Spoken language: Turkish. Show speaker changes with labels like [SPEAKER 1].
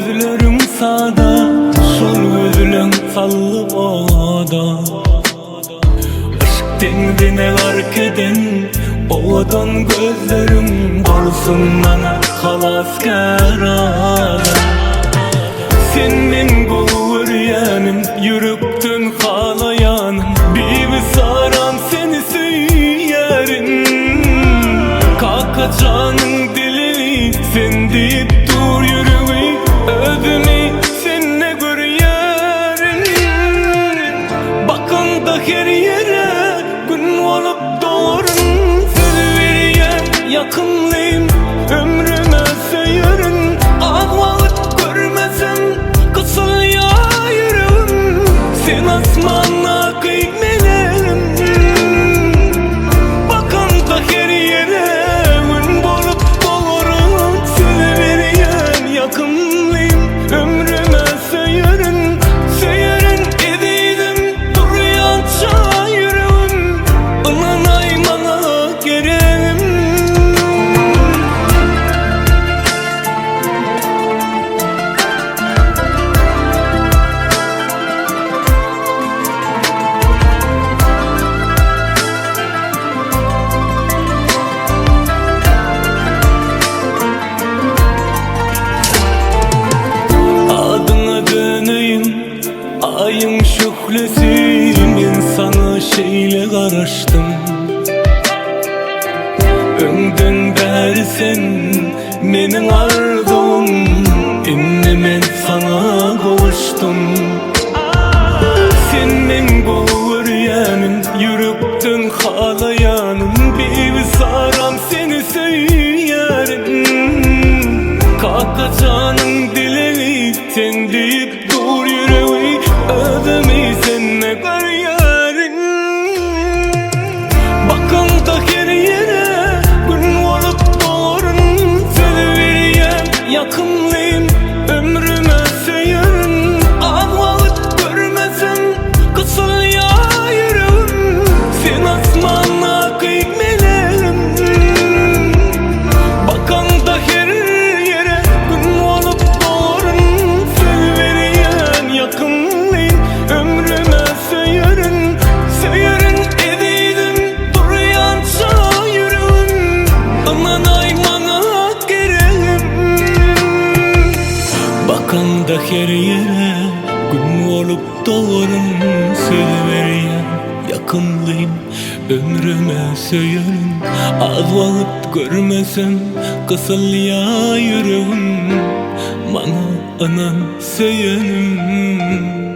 [SPEAKER 1] gözlerim sağda, sol gözlerim sallı oda. Aşk dengine gark eden odan gözlerim olsun bana halas karada. Senin guryanım, yürekten halayanım, bir saran seni söylerim. Kakacanın dili sen deyip dur yüreği, ödümü seninle görüyorum. Bakın da her yere gün olup doğurun, söz vereyim yakınlayım ömrüme sayarım. Ağlayıp görmesem kısıl ya yüreğim, sen asmanla kıymelerim. Bakın da her yere gün bolup doğurun, söz vereyim yakınlayım ömrüme sayarım. Sayarım edeydim duruyanca yüreğim, inanay bana gereğim. Adına döneyim ayın şühlesi, ben sana şeyle karıştım. Önden beri sen menin ardım, inne ben sana kavuştum. Senin guryanın, yürekten halayanın, bir saram seni söylerim. Kakacanın dili sen deyip dur yüreği, ödümü seninle görüyorum. Bakın da her yere gün olup doğurun, söz vereyim yakınlayım ömrüme sayarım. Ağlayıp görmesem kısıl ya yüreğim, sen asmanla kıymelerim. Bakın da her yere gün olup doğurun, söz vereyim yakınlayım ömrüme sayarım. Sayarım edeydim duruyanca yüreğim, inanay bana gereğim. Bakın da her yere gün olup doğurun, söz vereyim yakınlayım ömrüme sayarım. Ağlayıp görmesem kısıl ya yüreğim, bana anan sayarım.